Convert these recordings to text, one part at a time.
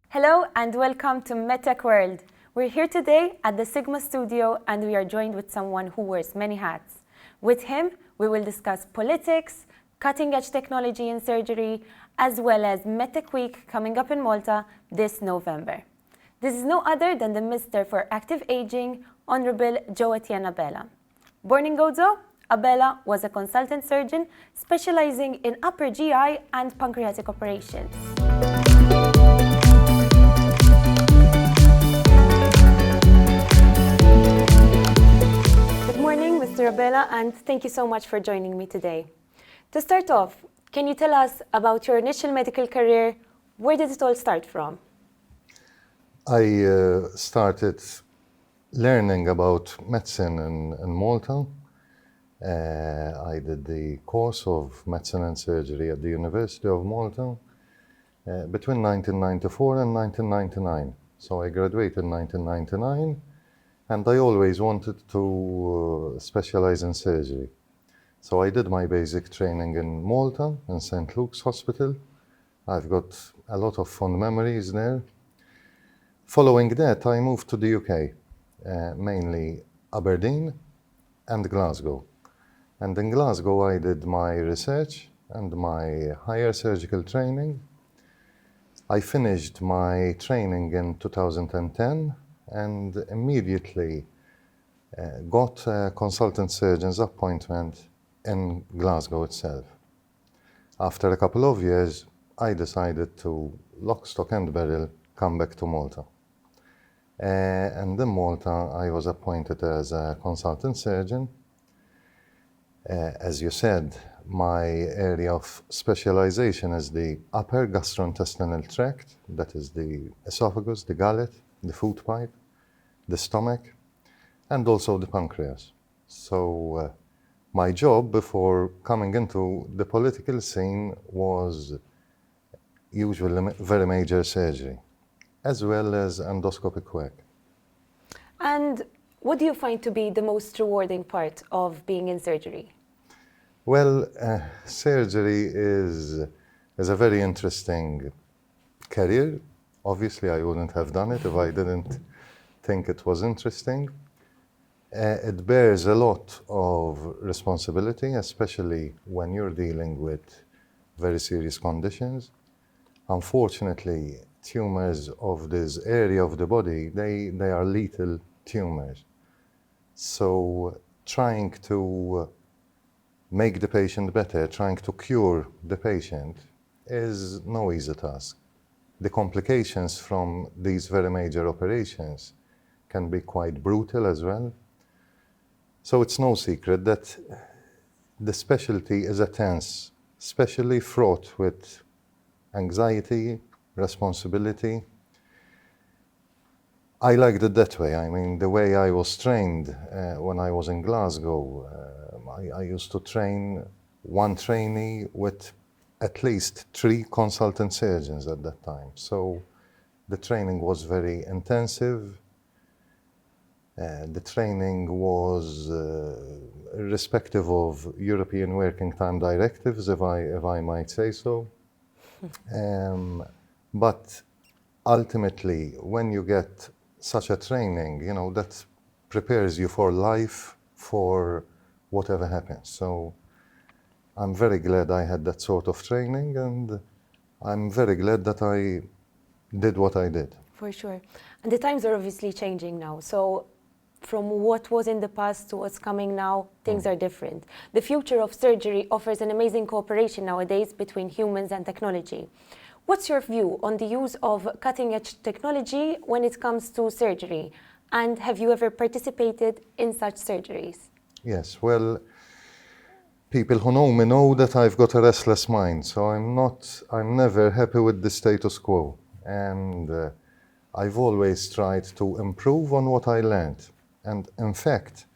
Hello and welcome to MedTech World. We're here today at the Sigma studio and we are joined with someone who wears many hats. With him, we will discuss politics, cutting-edge technology in surgery, as well as MedTech Week coming up in Malta this November. This is no other than the Minister for Active Aging, Honorable Joe Etienne Abela. Born in Gozo, Abela was a consultant surgeon specializing in upper GI and pancreatic operations. Good morning, Mr. Abela, and thank you so much for joining me today. To start off, can you tell us about your initial medical career? Where did it all start from? I started learning about medicine in Malta. I did the course of medicine and surgery at the University of Malta between 1994 and 1999. So I graduated in 1999, and I always wanted to specialize in surgery. So I did my basic training in Malta, in St. Luke's Hospital. I've got a lot of fond memories there. Following that, I moved to the UK, mainly Aberdeen and Glasgow. And in Glasgow, I did my research and my higher surgical training. I finished my training in 2010 and immediately got a consultant surgeon's appointment in Glasgow itself. After a couple of years, I decided to lock, stock and barrel come back to Malta. And in Malta, I was appointed as a consultant surgeon. As you said, my area of specialization is the upper gastrointestinal tract, that is the esophagus, the gullet, the food pipe, the stomach, and also the pancreas. So my job before coming into the political scene was usually very major surgery, as well as endoscopic work. And what do you find to be the most rewarding part of being in surgery? Well, surgery is a very interesting career. Obviously, I wouldn't have done it if I didn't think it was interesting. It bears a lot of responsibility, especially when you're dealing with very serious conditions. Unfortunately, tumors of this area of the body, they are lethal tumors. So trying to make the patient better, trying to cure the patient is no easy task. The complications from these very major operations can be quite brutal as well. So it's no secret that the specialty is a tense, especially fraught with anxiety, responsibility. I liked it that way. I mean, the way I was trained when I was in Glasgow, I used to train one trainee with at least 3 consultant surgeons at that time. So the training was very intensive. The training was irrespective of European Working Time directives, if I might say so. But ultimately, when you get such a training, you know, that prepares you for life, for whatever happens. So I'm very glad I had that sort of training, and I'm very glad that I did what I did. For sure. And the times are obviously changing now. So from what was in the past to what's coming now, things are different. The future of surgery offers an amazing cooperation nowadays between humans and technology. What's your view on the use of cutting-edge technology when it comes to surgery? And have you ever participated in such surgeries? Yes, well, people who know me know that I've got a restless mind, so I'm never happy with the status quo. And I've always tried to improve on what I learned. And in fact,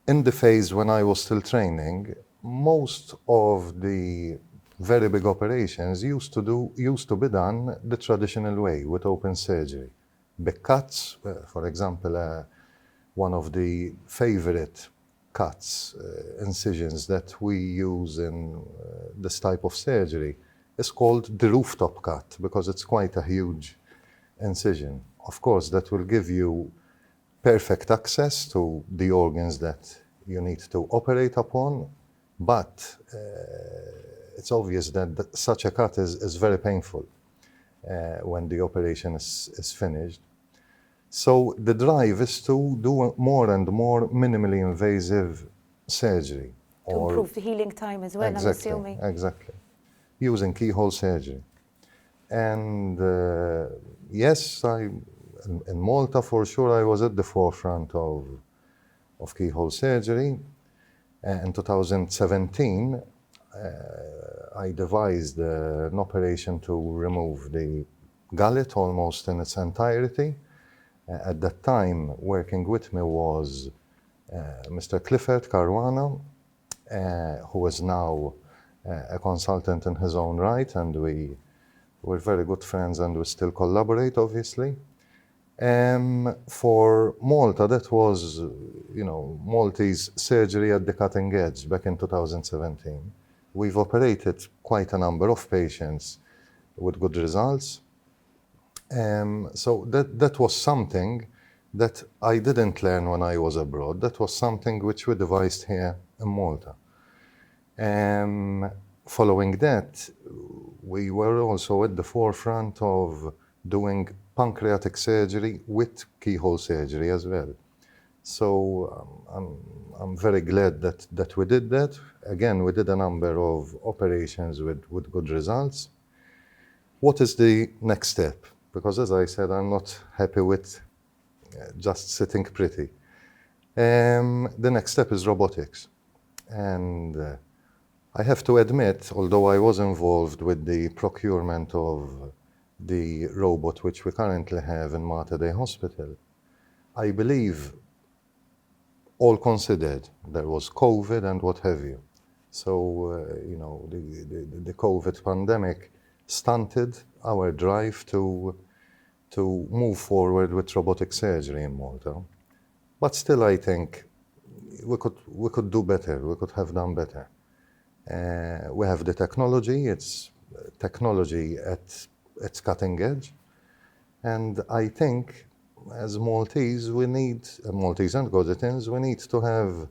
in the phase when I was still training, most of the very big operations used to be done the traditional way with open surgery. Big cuts, for example, one of the favorite cuts, incisions that we use in this type of surgery is called the rooftop cut because it's quite a huge incision. Of course, that will give you perfect access to the organs that you need to operate upon, but it's obvious that such a cut is very painful when the operation is finished. So the drive is to do more and more minimally invasive surgery. To improve the healing time as well, exactly, I'm assuming. Exactly. Using keyhole surgery. And yes, in Malta, for sure, I was at the forefront of keyhole surgery. In 2017, I devised an operation to remove the gullet almost in its entirety. At that time, working with me was Mr. 𝐂𝐿𝐴-𝐲, who is now a consultant in his own right, and we're very good friends and we still collaborate, obviously. For Malta, that was, Maltese surgery at the cutting edge back in 2017. We've operated quite a number of patients with good results. So that was something that I didn't learn when I was abroad. That was something which we devised here in Malta. Following that, we were also at the forefront of doing pancreatic surgery with keyhole surgery as well. So I'm very glad that we did that. Again, we did a number of operations with good results. What is the next step? Because as I said, I'm not happy with just sitting pretty. The next step is robotics. And I have to admit, although I was involved with the procurement of the robot which we currently have in Mater Dei Hospital, I believe, all considered, there was COVID and what have you. So, the COVID pandemic stunted our drive to move forward with robotic surgery in Malta. But still, I think we could do better. We could have done better. We have the technology. It's technology at its cutting edge. And I think as Maltese, Maltese and Gozitans, we need to have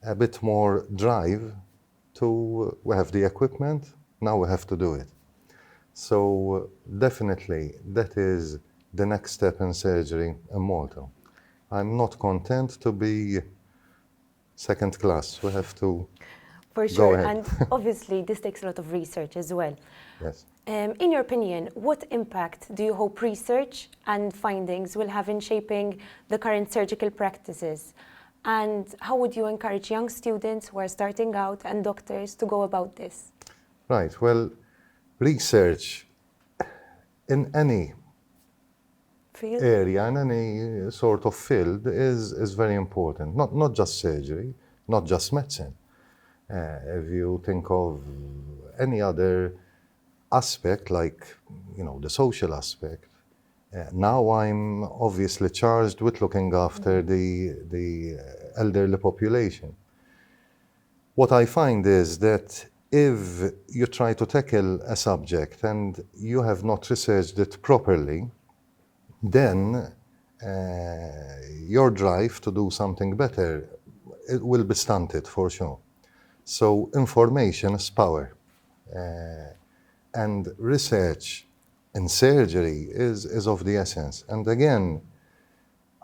a bit more drive we have the equipment, now we have to do it. So definitely that is the next step in surgery in Malta. I'm not content to be second class. We have to For sure, go ahead. And obviously this takes a lot of research as well. Yes. In your opinion, what impact do you hope research and findings will have in shaping the current surgical practices? And how would you encourage young students who are starting out and doctors to go about this? Right. Well, research in any Field? area, in any sort of field is very important. Not just surgery, not just medicine. If you think of any other aspect, like, the social aspect, now I'm obviously charged with looking after the elderly population. What I find is that if you try to tackle a subject and you have not researched it properly, then your drive to do something better, it will be stunted for sure. So information is power. And research in surgery is of the essence. And again,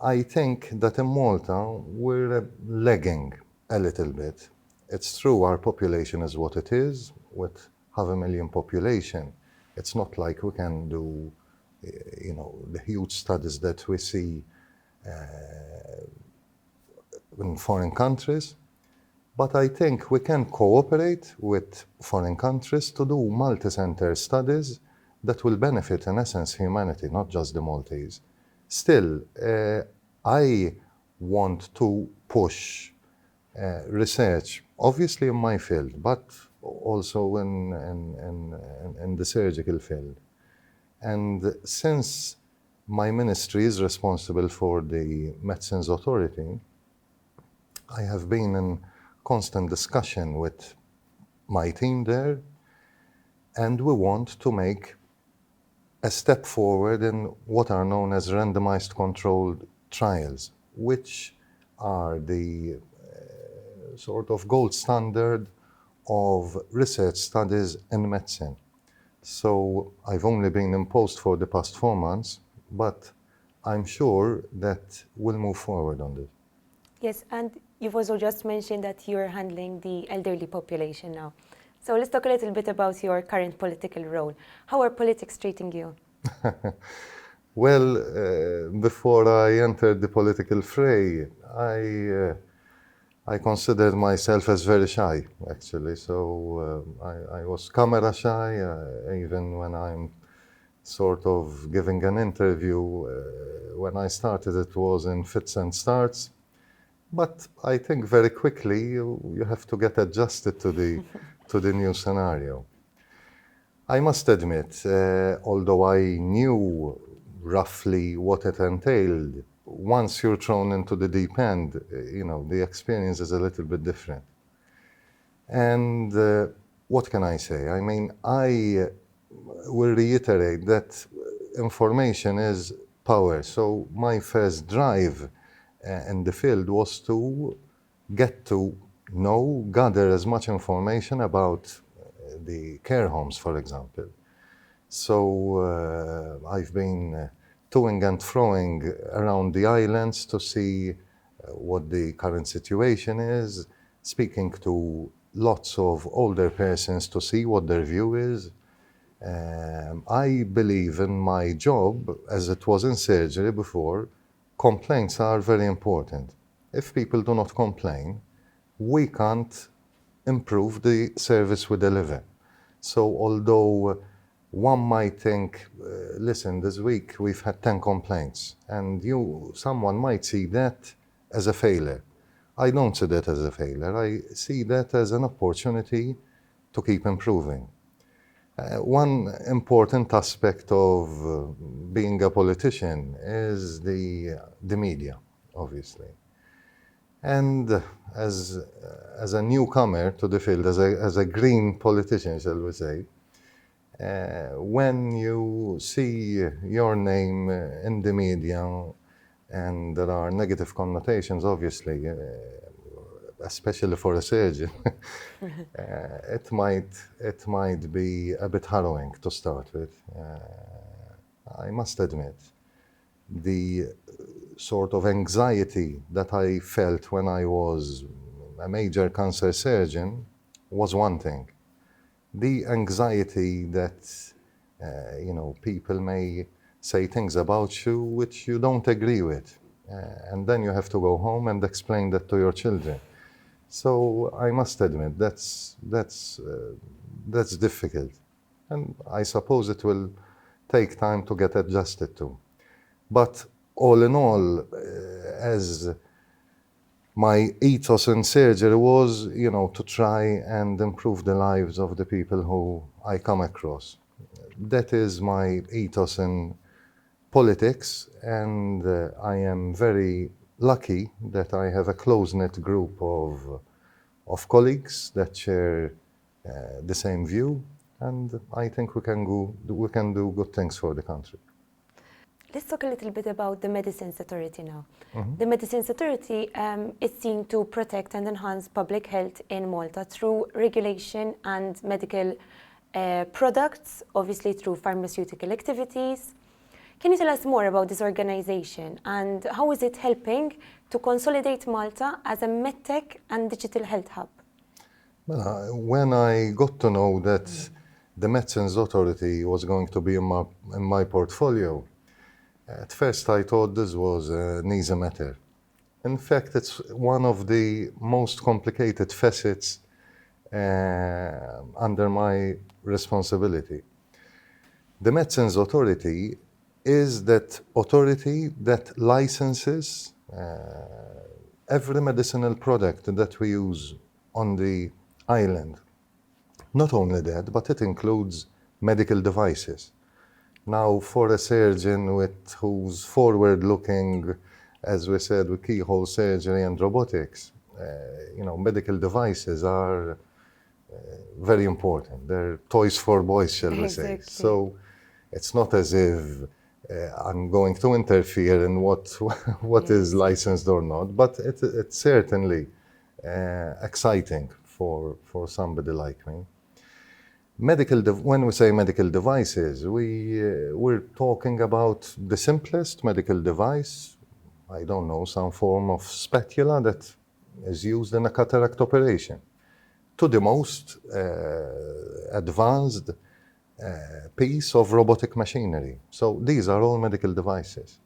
I think that in Malta, we're lagging a little bit. It's true, our population is what it is, with 500,000 population. It's not like we can do, the huge studies that we see in foreign countries. But I think we can cooperate with foreign countries to do multi-center studies that will benefit, in essence, humanity, not just the Maltese. Still, I want to push research, obviously in my field, but also in the surgical field. And since my ministry is responsible for the Medicines Authority, I have been in constant discussion with my team there And we want to make a step forward in what are known as randomized controlled trials, which are the sort of gold standard of research studies in medicine. So I've only been in post for the past 4 months, but I'm sure that we'll move forward on this. Yes, and you've also just mentioned that you're handling the elderly population now. So let's talk a little bit about your current political role. How are politics treating you? Well, before I entered the political fray, I considered myself as very shy, actually. So I was camera shy, even when I'm sort of giving an interview. When I started, it was in fits and starts. But I think very quickly you have to get adjusted to the new scenario. I must admit, although I knew roughly what it entailed, once you're thrown into the deep end, the experience is a little bit different. And what can I say? I mean, I will reiterate that information is power. So my first drive in the field was to get to know, gather as much information about the care homes, for example. So I've been toing and froing around the islands to see what the current situation is, speaking to lots of older persons to see what their view is. I believe in my job, as it was in surgery before, complaints are very important. If people do not complain, we can't improve the service we deliver. So although one might think, listen, this week we've had 10 complaints, and someone might see that as a failure. I don't see that as a failure. I see that as an opportunity to keep improving. One important aspect of being a politician is the media, obviously. And as a newcomer to the field, as a green politician, shall we say, when you see your name in the media and there are negative connotations, obviously, especially for a surgeon, it might be a bit harrowing to start with. I must admit, the sort of anxiety that I felt when I was a major cancer surgeon was one thing. The anxiety that, people may say things about you which you don't agree with. And then you have to go home and explain that to your children. So I must admit, that's difficult. And I suppose it will take time to get adjusted to. But all in all, as my ethos in surgery was, to try and improve the lives of the people who I come across. That is my ethos in politics, and I am very lucky that I have a close-knit group of colleagues that share the same view, and I think we can do good things for the country. Let's talk a little bit about the Medicines Authority now. Mm-hmm. The Medicines Authority is seen to protect and enhance public health in Malta through regulation and medical products, obviously through pharmaceutical activities. Can you tell us more about this organization and how is it helping to consolidate Malta as a medtech and digital health hub? Well, when I got to know that the Medicines Authority was going to be in my portfolio, at first I thought this was an easy matter. In fact, it's one of the most complicated facets under my responsibility. The Medicines Authority is that authority that licenses every medicinal product that we use on the island. Not only that, but it includes medical devices. Now, for a surgeon who's forward-looking, as we said, with keyhole surgery and robotics, medical devices are very important. They're toys for boys, shall we say. Exactly. So it's not as if I'm going to interfere in what is licensed or not, but it's certainly exciting for somebody like me. When we say medical devices, we're talking about the simplest medical device, I don't know, some form of spatula that is used in a cataract operation, to the most advanced piece of robotic machinery. So these are all medical devices.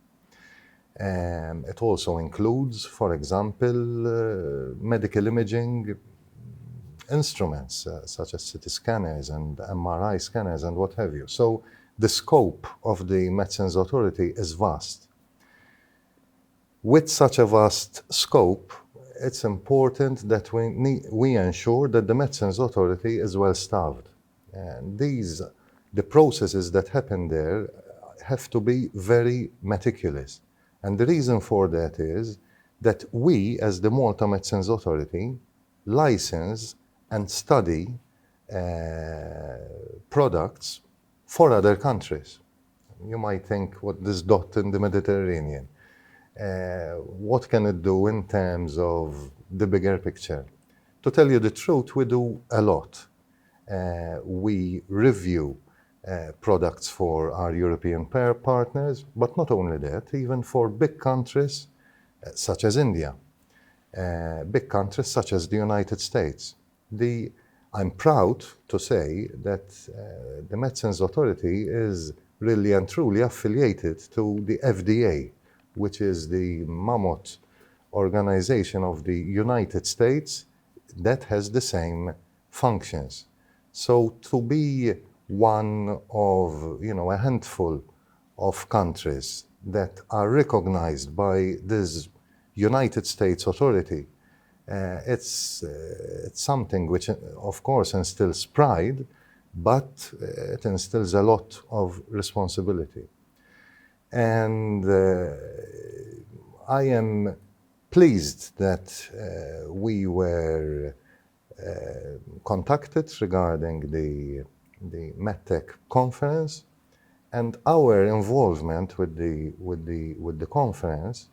It also includes, for example, medical imaging instruments such as CT scanners and MRI scanners and what have you. So the scope of the Medicines Authority is vast. With such a vast scope, it's important that we ensure that the Medicines Authority is well staffed. And the processes that happen there have to be very meticulous. And the reason for that is that we, as the Malta Medicines Authority, license and study products for other countries. You might think, what this dot in the Mediterranean? What can it do in terms of the bigger picture? To tell you the truth, we do a lot. We review products for our European partners, but not only that, even for big countries such as India, big countries such as the United States. I'm proud to say that the Medicines Authority is really and truly affiliated to the FDA, which is the mammoth organization of the United States that has the same functions. So to be one of, a handful of countries that are recognized by this United States authority, it's something which, of course, instills pride, but it instills a lot of responsibility. And I am pleased that we were contacted regarding the MedTech conference, and our involvement with the conference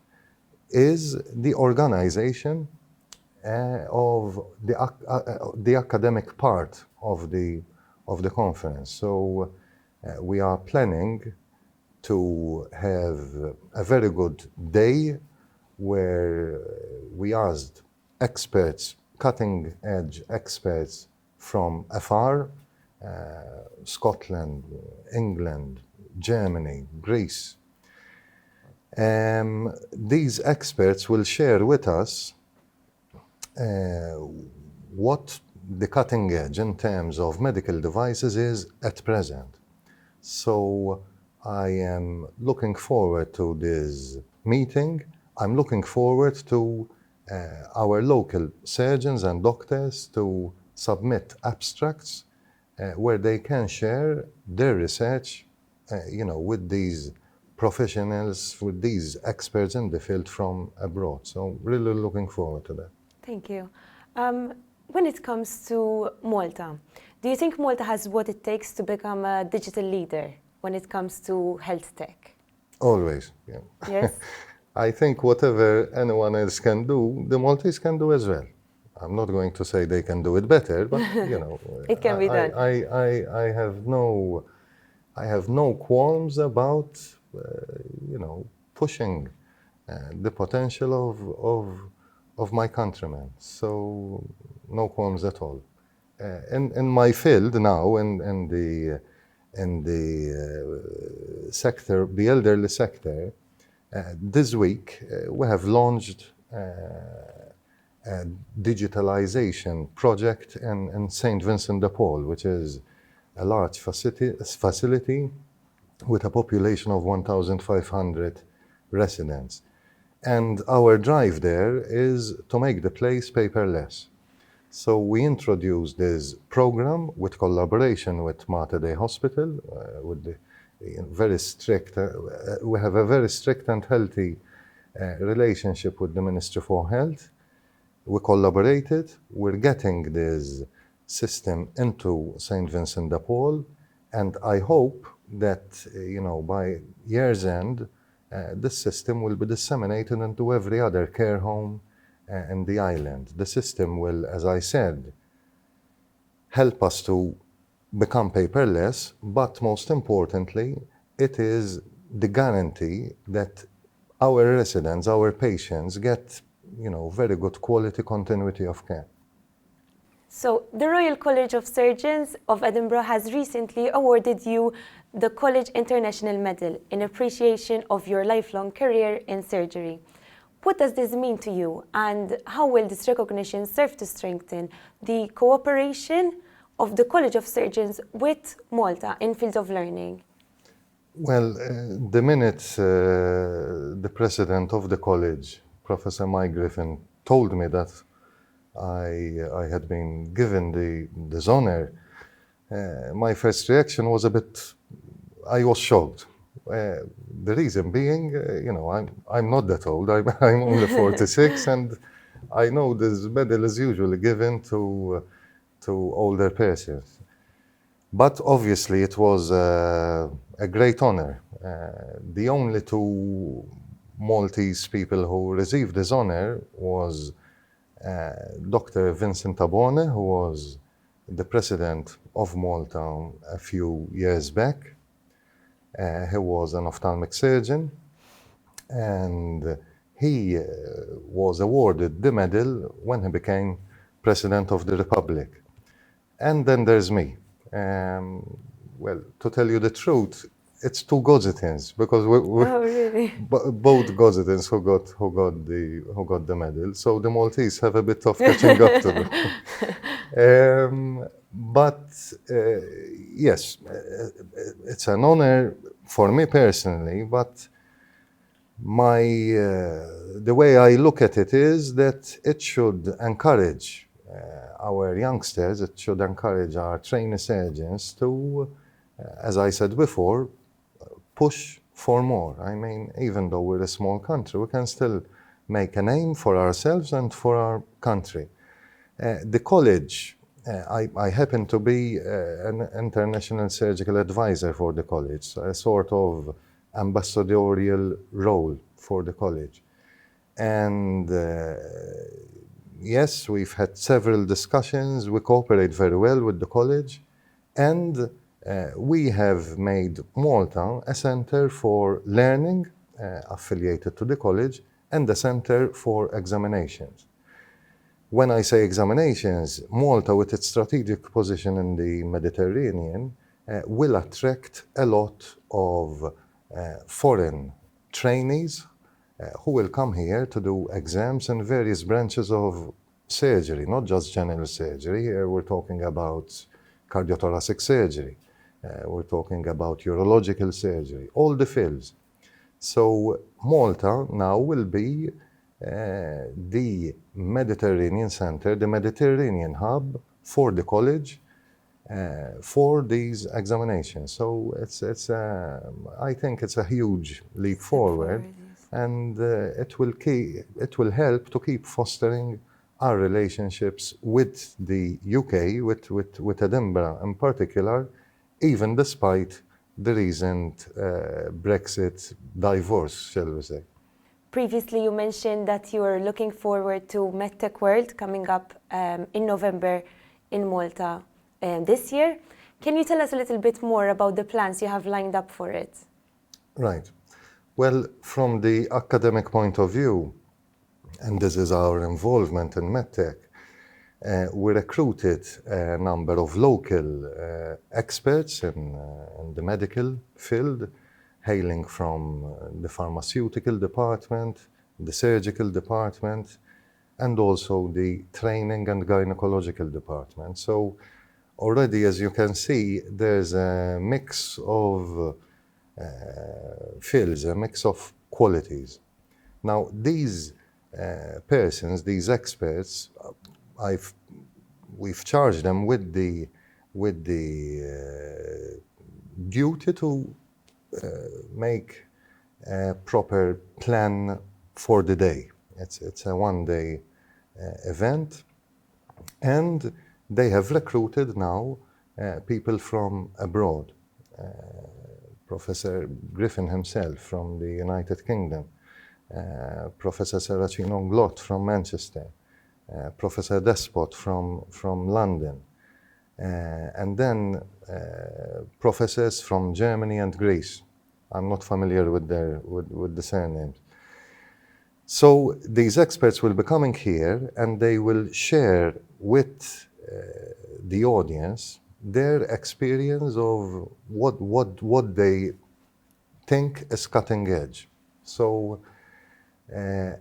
is the organization of the academic part of the conference. So we are planning to have a very good day where we asked experts, cutting-edge experts from afar, Scotland, England, Germany, Greece. These experts will share with us what the cutting edge in terms of medical devices is at present. So I am looking forward to this meeting. I'm looking forward to our local surgeons and doctors to submit abstracts where they can share their research, with these professionals, with these experts in the field from abroad. So really looking forward to that. Thank you. When it comes to Malta, do you think Malta has what it takes to become a digital leader when it comes to health tech? Always, yeah. Yes? I think whatever anyone else can do, the Maltese can do as well. I'm not going to say they can do it better, but it can be done. I have no qualms about pushing the potential of my countrymen. So no qualms at all. In my field now, in the sector, the elderly sector, this week we have launched a digitalization project in St. Vincent de Paul, which is a large facility with a population of 1,500 residents. And our drive there is to make the place paperless. So we introduced this program with collaboration with Mater Dei Hospital, with the very strict, we have a very strict and healthy relationship with the Ministry for Health. We collaborated, we're getting this system into St. Vincent de Paul, and I hope that by year's end, this system will be disseminated into every other care home in the island. The system will, as I said, help us to become paperless, but most importantly, it is the guarantee that our residents, our patients get, very good quality continuity of care. So the Royal College of Surgeons of Edinburgh has recently awarded you the College International Medal in appreciation of your lifelong career in surgery. What does this mean to you, and how will this recognition serve to strengthen the cooperation of the College of Surgeons with Malta in field of learning? Well, the minute the president of the college, Professor 𝐂𝐞𝐝-𝐸, told me that I had been given this honor, my first reaction was I was shocked. The reason being, I'm not that old. I'm only 46, and I know this medal is usually given to older persons. But obviously, it was a great honor. The only two Maltese people who received this honor was Dr. Vincent Abona, who was the president of Malta a few years back. He was an ophthalmic surgeon, and he was awarded the medal when he became president of the Republic. And then there's me. Well, to tell you the truth, it's two 𝐂𝐻𝐸-𝐻𝐡s, because we're Oh, really? both 𝐂𝐻𝐸-𝐻𝐡s who got the medal. So the Maltese have a bit of catching up to do. Yes, it's an honor for me personally, but the way I look at it is that it should encourage our youngsters, it should encourage our trainee surgeons to, as I said before, push for more. I mean, even though we're a small country, we can still make a name for ourselves and for our country. The college, I happen to be an international surgical advisor for the college, a sort of ambassadorial role for the college. And yes, we've had several discussions. We cooperate very well with the college, and we have made Malta a center for learning affiliated to the college and a center for examinations. When I say examinations, Malta, with its strategic position in the Mediterranean, will attract a lot of foreign trainees who will come here to do exams in various branches of surgery, not just general surgery. Here we're talking about cardiothoracic surgery. We're talking about urological surgery, all the fields. So Malta now will be the Mediterranean center, the Mediterranean hub for the college for these examinations. So I think it's a huge leap forward, yes. and it will help to keep fostering our relationships with the UK, with Edinburgh in particular, even despite the recent Brexit divorce, shall we say. Previously, you mentioned that you are looking forward to MedTech World coming up in November in Malta this year. Can you tell us a little bit more about the plans you have lined up for it? Right. Well, from the academic point of view, and this is our involvement in MedTech, we recruited a number of local experts in the medical field, hailing from the pharmaceutical department, the surgical department, and also the training and gynecological department. So already, as you can see, there's a mix of fields, a mix of qualities. Now, these persons, these experts, we've charged them with the duty to make a proper plan for the day. It's a one-day event, and they have recruited now people from abroad. Professor Griffin himself from the United Kingdom, Professor 𝐂𝐨𝐦𝐦𝐻𝐝 from Manchester, Professor Despot from London, and then professors from Germany and Greece. I'm not familiar with the surnames. So these experts will be coming here and they will share with the audience their experience of what they think is cutting edge. So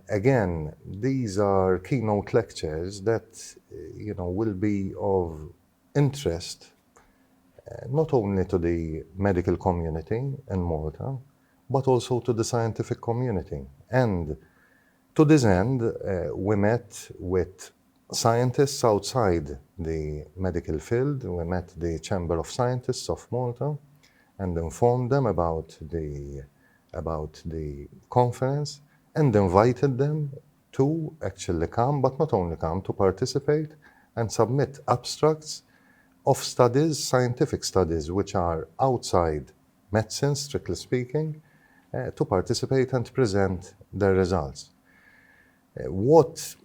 again, these are keynote lectures that will be of interest not only to the medical community in Malta, but also to the scientific community. And to this end, we met with scientists outside the medical field. We met the Chamber of Scientists of Malta and informed them about the conference and invited them to actually come, but not only come, to participate and submit abstracts of studies, scientific studies, which are outside medicine, strictly speaking, to participate and present their results. What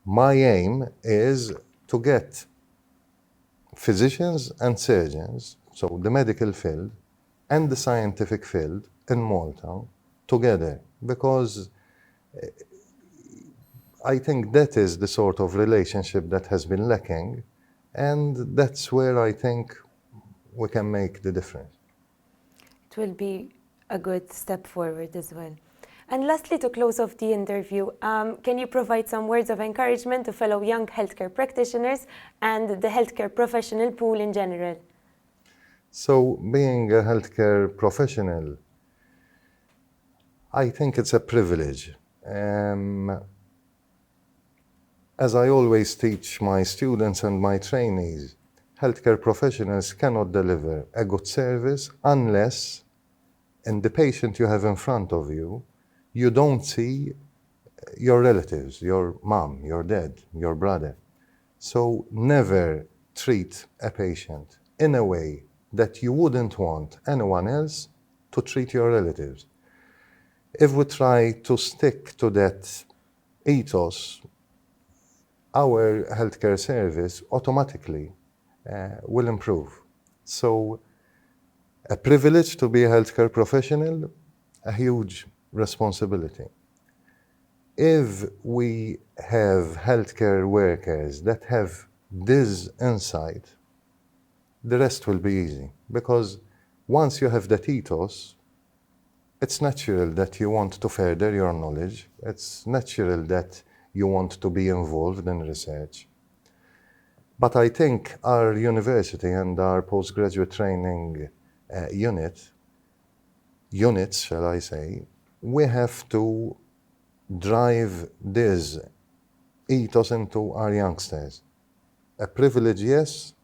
my aim is to get physicians and surgeons, so the medical field and the scientific field in Malta together, because I think that is the sort of relationship that has been lacking, and that's where I think we can make the difference. It will be a good step forward as well. And lastly, to close off the interview, can you provide some words of encouragement to fellow young healthcare practitioners and the healthcare professional pool in general? So, being a healthcare professional, I think it's a privilege. As I always teach my students and my trainees, healthcare professionals cannot deliver a good service unless, in the patient you have in front of you, you don't see your relatives, your mom, your dad, your brother. So never treat a patient in a way that you wouldn't want anyone else to treat your relatives. If we try to stick to that ethos, our healthcare service automatically will improve. So a privilege to be a healthcare professional, a huge responsibility. If we have healthcare workers that have this insight, the rest will be easy. Because once you have that ethos, it's natural that you want to further your knowledge. It's natural that you want to be involved in research. But I think our university and our postgraduate training units, shall I say, we have to drive this ethos into our youngsters. A privilege, yes,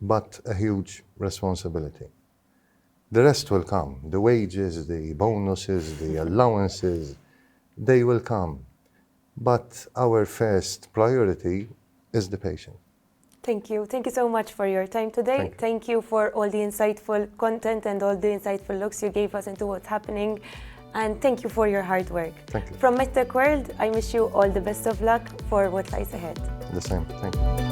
but a huge responsibility. The rest will come. The wages, the bonuses, the allowances, they will come. But our first priority is the patient. Thank you. Thank you so much for your time today. Thank you for all the insightful content and all the insightful looks you gave us into what's happening. And thank you for your hard work. Thank you. From MedTech World, I wish you all the best of luck for what lies ahead. The same. Thank you.